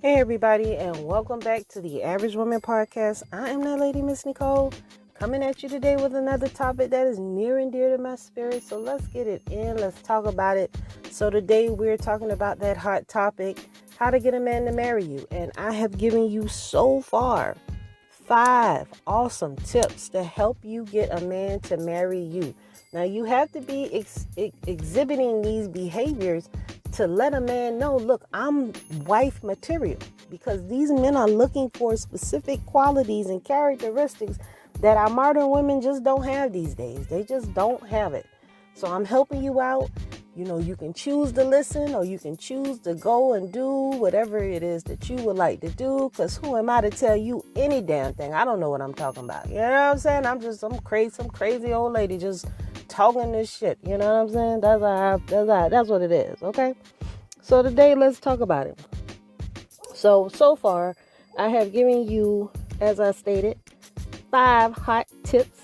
Hey everybody, and welcome back to the Average Woman Podcast. I am that lady, Miss Nicole, coming at you today with another topic that is near and dear to my spirit. So let's get it in. Let's talk about it. So today we're talking about that hot topic, how to get a man to marry you. And I have given you so far 5 awesome tips to help you get a man to marry you. Now you have to be exhibiting these behaviors to let a man know, look, I'm wife material, because these men are looking for specific qualities and characteristics that our modern women just don't have these days. They just don't have it. So I'm helping you out. You can choose to listen, or you can choose to go and do whatever it is that you would like to do, because who am I to tell you any damn thing? I don't know what I'm talking about. You know what I'm saying? I'm just some crazy old lady just talking this shit. You know what I'm saying? That's what it is. Okay. So today let's talk about it. So far I have given you, as I stated, 5 hot tips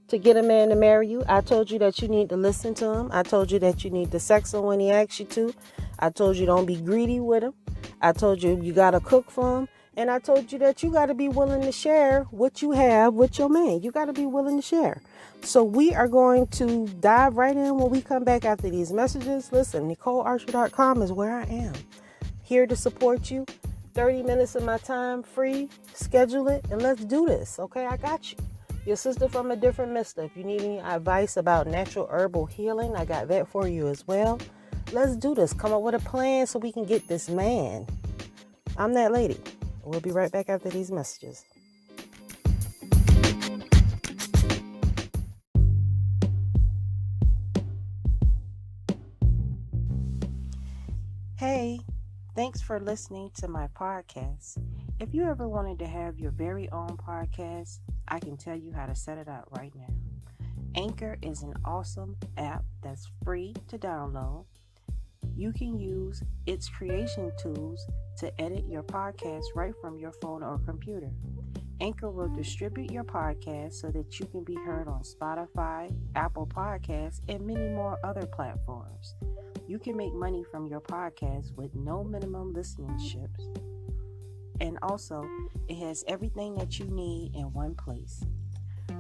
to get a man to marry you. I told you that you need to listen to him. I told you that you need to sex him when he asks you to. I told you don't be greedy with him. I told you you got to cook for him. And I told you that you got to be willing to share what you have with your man. You got to be willing to share. So we are going to dive right in when we come back after these messages. Listen, NicoleArcher.com is where I am. Here to support you. 30 minutes of my time, free. Schedule it and let's do this. Okay, I got you. Your sister from a different mister. If you need any advice about natural herbal healing, I got that for you as well. Let's do this. Come up with a plan so we can get this man. I'm that lady. We'll be right back after these messages. Hey, thanks for listening to my podcast. If you ever wanted to have your very own podcast, I can tell you how to set it up right now. Anchor is an awesome app that's free to download. You can use its creation tools to edit your podcast right from your phone or computer. Anchor will distribute your podcast so that you can be heard on Spotify, Apple Podcasts, and many more other platforms. You can make money from your podcast with no minimum listenerships. And also, it has everything that you need in one place.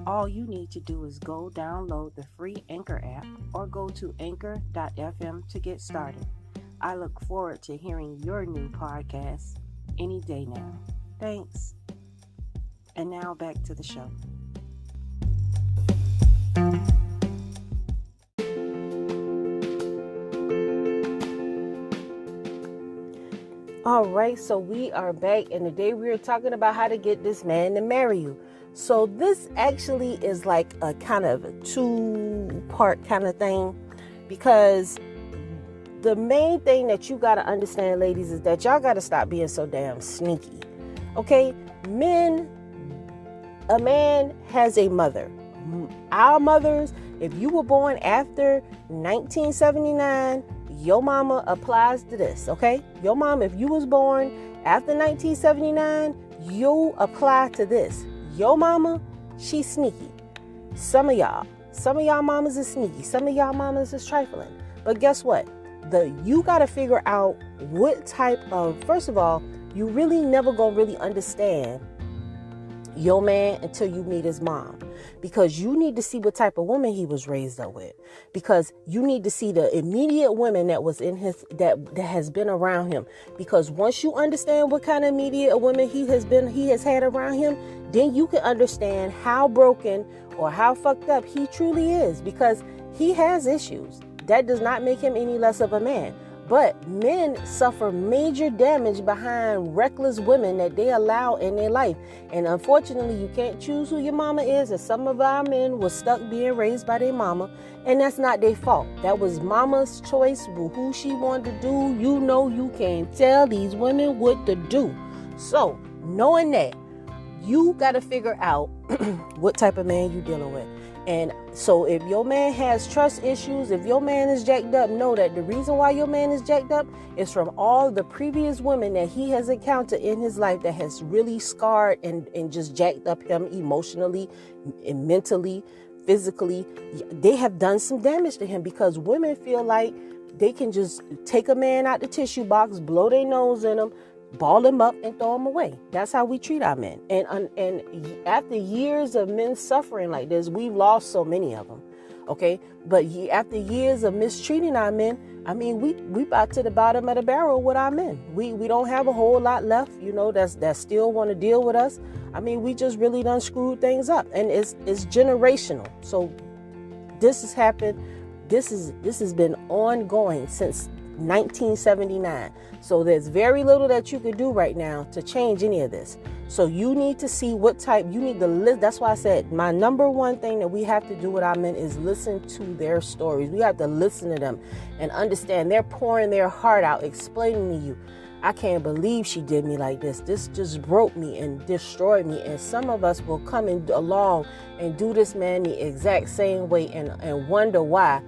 All you need to do is go download the free Anchor app or go to anchor.fm to get started. I look forward to hearing your new podcast any day now. Thanks. And now back to the show. All right, so we are back, and today we are talking about how to get this man to marry you. So this actually is like a kind of a 2-part kind of thing, because the main thing that you got to understand, ladies, is that y'all got to stop being so damn sneaky. Okay? A man has a mother. Our mothers, if you were born after 1979, your mama applies to this, okay? Your mom, if you was born after 1979, you apply to this. Your mama, she's sneaky. Some of y'all mamas is sneaky. Some of y'all mamas is trifling. But guess what? You got to figure out what type of, first of all, you really never gonna really understand your man until you meet his mom, because you need to see what type of woman he was raised up with, because you need to see the immediate women that was in his that has been around him, because once you understand what kind of immediate women he has had around him, then you can understand how broken or how fucked up he truly is, because he has issues. That does not make him any less of a man. But men suffer major damage behind reckless women that they allow in their life. And unfortunately, you can't choose who your mama is. And some of our men were stuck being raised by their mama. And that's not their fault. That was mama's choice, who she wanted to do. You can't tell these women what to do. So, knowing that, you got to figure out what type of man you're dealing with. And so if your man has trust issues, if your man is jacked up, know that the reason why your man is jacked up is from all the previous women that he has encountered in his life that has really scarred and just jacked up him emotionally and mentally, physically. They have done some damage to him because women feel like they can just take a man out the tissue box, blow their nose in him, ball them up and throw them away. That's how we treat our men. And after years of men suffering like this, we've lost so many of them. Okay, but after years of mistreating our men, I mean, we about to the bottom of the barrel with our men. We don't have a whole lot left, that still want to deal with us. I mean, we just really done screwed things up, and it's generational. So this has happened. This has been ongoing since 1979. So there's very little that you could do right now to change any of this. So you need to see what type, you need to list. That's why I said my number one thing that we have to do with our men is listen to their stories. We have to listen to them and understand they're pouring their heart out, explaining to you, I can't believe she did me like this. This just broke me and destroyed me. And some of us will come along and do this man the exact same way and wonder why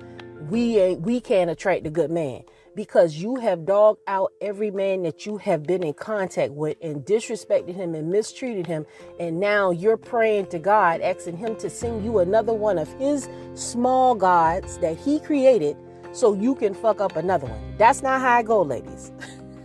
we can't attract a good man. Because you have dogged out every man that you have been in contact with and disrespected him and mistreated him. And now you're praying to God, asking him to send you another one of his small gods that he created so you can fuck up another one. That's not how it goes, ladies.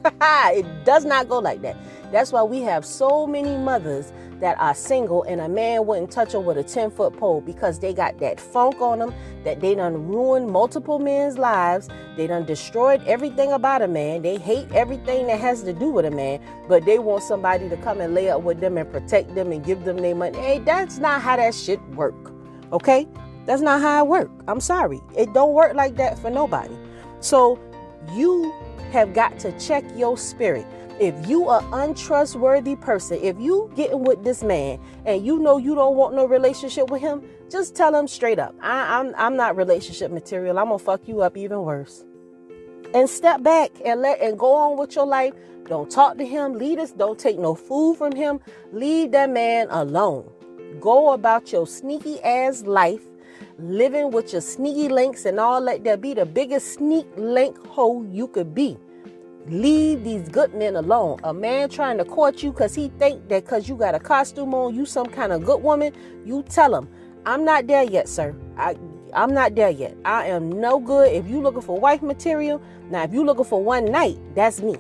It does not go like that. That's why we have so many mothers that are single and a man wouldn't touch her with a 10-foot pole because they got that funk on them, that they done ruined multiple men's lives. They done destroyed everything about a man. They hate everything that has to do with a man, but they want somebody to come and lay up with them and protect them and give them their money. Hey, that's not how that shit work. Okay? That's not how it work. I'm sorry. It don't work like that for nobody. So you have got to check your spirit. If you are untrustworthy person, if you getting with this man and you know you don't want no relationship with him, just tell him straight up, I'm not relationship material. I'm gonna fuck you up even worse. And step back and go on with your life. Don't talk to him. Don't take no food from him. Leave that man alone. Go about your sneaky ass life, living with your sneaky links and all that. That be the biggest sneak link hole you could be. Leave these good men alone. A man trying to court you because he think that because you got a costume on, you some kind of good woman, you tell him, I'm not there yet, sir. I'm not there yet. I am no good. If you looking for wife material, now if you looking for one night, that's me.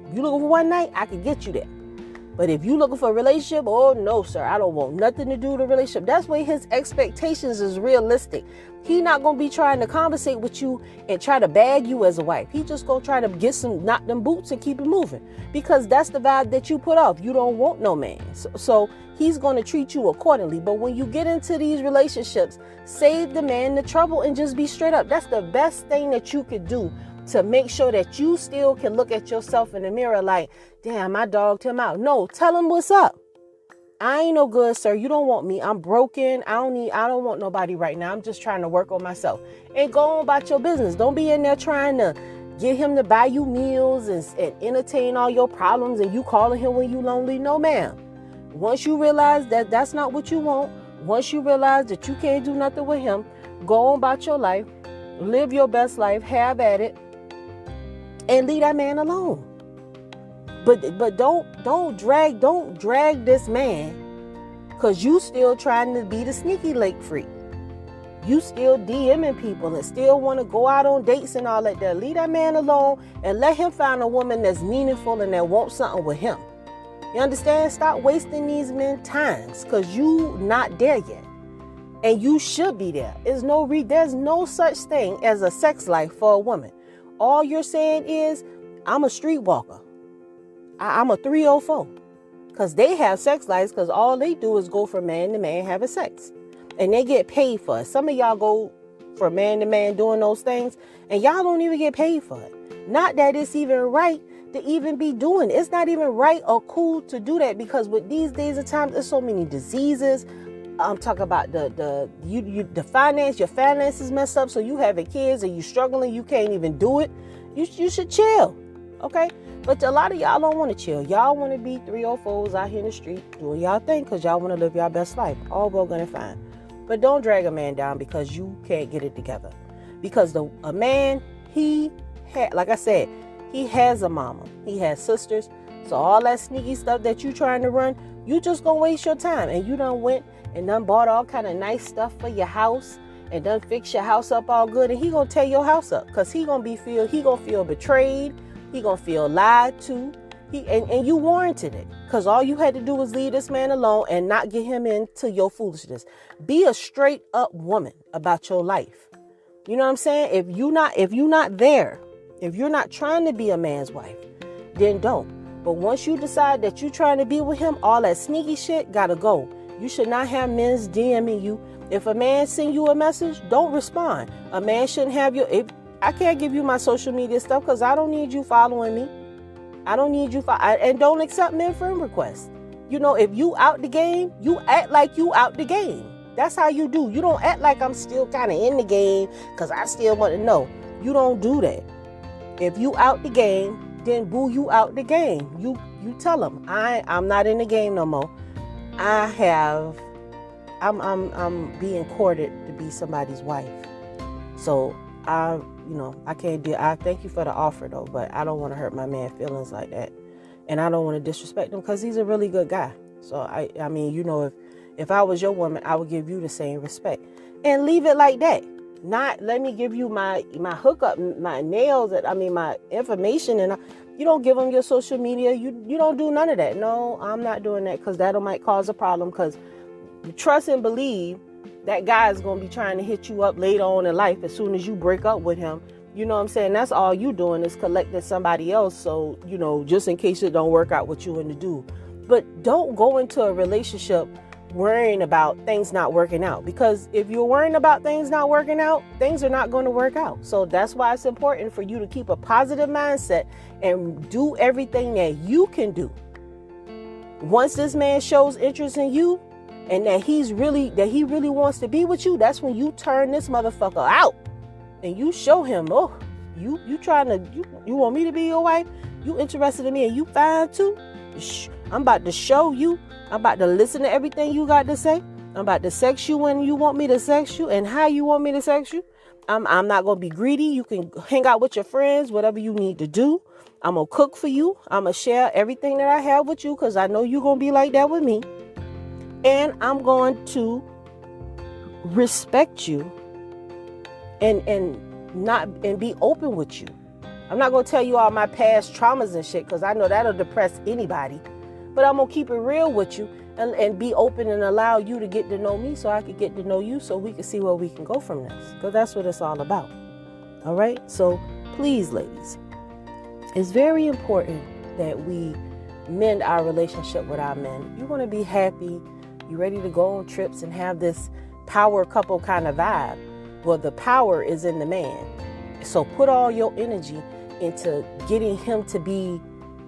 If you looking for one night, I can get you there. But if you looking for a relationship, oh no, sir, I don't want nothing to do with a relationship. That's when his expectations is realistic. He not going to be trying to conversate with you and try to bag you as a wife. He just going to try to knock them boots and keep it moving. Because that's the vibe that you put off. You don't want no man. So he's going to treat you accordingly. But when you get into these relationships, save the man the trouble and just be straight up. That's the best thing that you could do to make sure that you still can look at yourself in the mirror like, damn, I dogged him out. No, tell him what's up. I ain't no good, sir. You don't want me. I'm broken. I don't want nobody right now. I'm just trying to work on myself. And go on about your business. Don't be in there trying to get him to buy you meals and entertain all your problems and you calling him when you lonely. No, ma'am. Once you realize that that's not what you want, once you realize that you can't do nothing with him, go on about your life, live your best life, have at it, and leave that man alone. But don't drag this man because you still trying to be the sneaky lake freak. You still DMing people and still want to go out on dates and all that. Leave that man alone and let him find a woman that's meaningful and that wants something with him. You understand? Stop wasting these men times because you not there yet. And you should be there. There's no such thing as a sex life for a woman. All you're saying is, I'm a streetwalker. I'm a 304. Because they have sex lives because all they do is go from man to man having sex. And they get paid for it. Some of y'all go from man to man doing those things and y'all don't even get paid for it. Not that it's even right to even be doing it. It's not even right or cool to do that because with these days of times, there's so many diseases. I'm talking about the finance. Your finances messed up, so you having kids and you struggling. You can't even do it. You should chill, okay? But a lot of y'all don't want to chill. Y'all want to be 304s out here in the street doing y'all thing because y'all want to live y'all best life. All well gonna fine. But don't drag a man down because you can't get it together. Because a man, like I said, he has a mama. He has sisters. So all that sneaky stuff that you trying to run, you just gonna waste your time. And you done went and done bought all kind of nice stuff for your house and done fix your house up all good. And he gonna tear your house up because he gonna feel betrayed. He gonna feel lied to. And you warranted it, because all you had to do was leave this man alone and not get him into your foolishness. Be a straight up woman about your life. You know what I'm saying? If you're not there, if you're not trying to be a man's wife, then don't. But once you decide that you're trying to be with him, all that sneaky shit gotta go. You should not have men's DMing you. If a man send you a message, don't respond. A man shouldn't have I can't give you my social media stuff because I don't need you following me. I don't need you and don't accept men friend requests. You know, if you out the game, you act like you out the game. That's how you do. You don't act like I'm still kind of in the game because I still want to know. You don't do that. If you out the game, then boo, you out the game. You tell them, I'm not in the game no more. I'm being courted to be somebody's wife. So I can't do. I thank you for the offer though, but I don't want to hurt my man's feelings like that, and I don't want to disrespect him because he's a really good guy. So I mean, if I was your woman, I would give you the same respect and leave it like that. Not let me give you my hookup, my nails, my information, and you don't give them your social media. You don't do none of that. No, I'm not doing that because that might cause a problem. Because trust and believe that guy is going to be trying to hit you up later on in life as soon as you break up with him. You know what I'm saying? That's all you doing is collecting somebody else. So, just in case it don't work out with you and the dude. But don't go into a relationship worrying about things not working out. Because if you're worrying about things not working out, things are not going to work out. So that's why it's important for you to keep a positive mindset and do everything that you can do. Once this man shows interest in you, and that he really wants to be with you, that's when you turn this motherfucker out. And you show him, oh, you want me to be your wife? You interested in me and you fine too? I'm about to show you. I'm about to listen to everything you got to say. I'm about to sex you when you want me to sex you and how you want me to sex you. I'm not going to be greedy. You can hang out with your friends, whatever you need to do. I'm going to cook for you. I'm going to share everything that I have with you because I know you're going to be like that with me. And I'm going to respect you and be open with you. I'm not going to tell you all my past traumas and shit because I know that'll depress anybody. But I'm going to keep it real with you and be open and allow you to get to know me so I can get to know you so we can see where we can go from this. Because that's what it's all about. All right? So please, ladies, it's very important that we mend our relationship with our men. You want to be happy. You're ready to go on trips and have this power couple kind of vibe. Well, the power is in the man. So put all your energy into getting him to be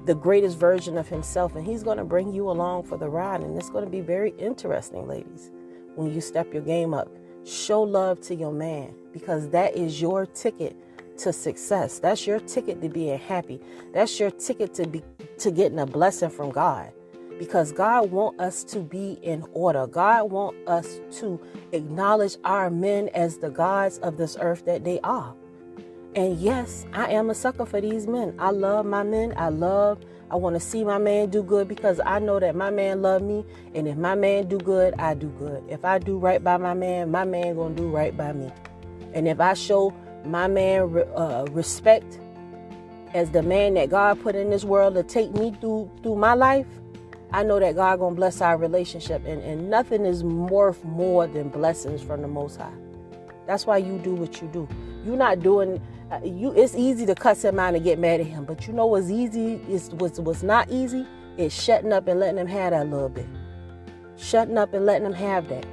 the greatest version of himself. And he's going to bring you along for the ride. And it's going to be very interesting, ladies, when you step your game up. Show love to your man because that is your ticket to success. That's your ticket to being happy. That's your ticket to getting a blessing from God. Because God wants us to be in order. God wants us to acknowledge our men as the gods of this earth that they are. And yes, I am a sucker for these men. I love my men. I want to see my man do good because I know that my man love me. And if my man do good, I do good. If I do right by my man going to do right by me. And if I show my man respect as the man that God put in this world to take me through my life, I know that God gonna bless our relationship, and nothing is worth more than blessings from the Most High. That's why you do what you do. You're not doing. It's easy to cuss him out and get mad at him, but you know what's easy what's not easy is shutting up and letting him have that little bit. Shutting up and letting him have that.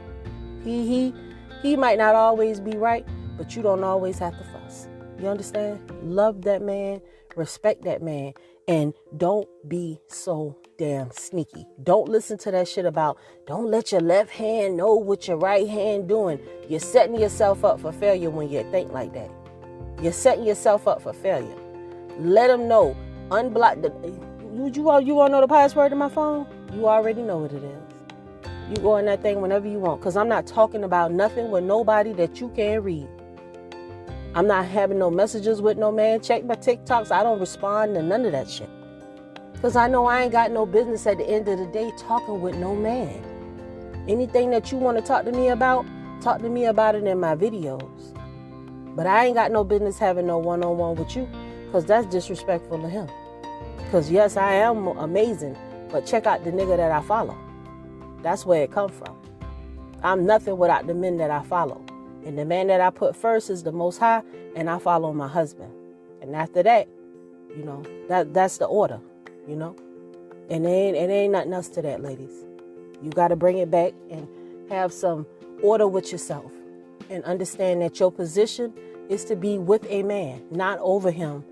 He might not always be right, but you don't always have to fuss. You understand? Love that man, respect that man, and don't be so damn sneaky. Don't listen to that shit about don't let your left hand know what your right hand doing. You're setting yourself up for failure when you think like that. You're setting yourself up for failure. Let them know. Unblock the. You want to know the password to my phone? You already know what it is. You go in that thing whenever you want. Because I'm not talking about nothing with nobody that you can't read. I'm not having no messages with no man. Check my TikToks. I don't respond to none of that shit. Because I know I ain't got no business at the end of the day talking with no man. Anything that you want to talk to me about it in my videos. But I ain't got no business having no one-on-one with you because that's disrespectful to him. Because yes, I am amazing, but check out the nigga that I follow. That's where it come from. I'm nothing without the men that I follow. And the man that I put first is the Most High, and I follow my husband. And after that, that's the order, And it ain't nothing else to that, ladies. You got to bring it back and have some order with yourself. And understand that your position is to be with a man, not over him,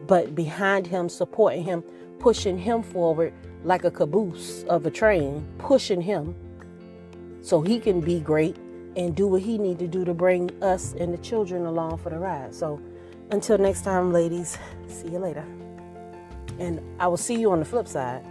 but behind him, supporting him, pushing him forward like a caboose of a train, pushing him so he can be great and do what he need to do to bring us and the children along for the ride. So until next time, ladies, see you later. And I will see you on the flip side.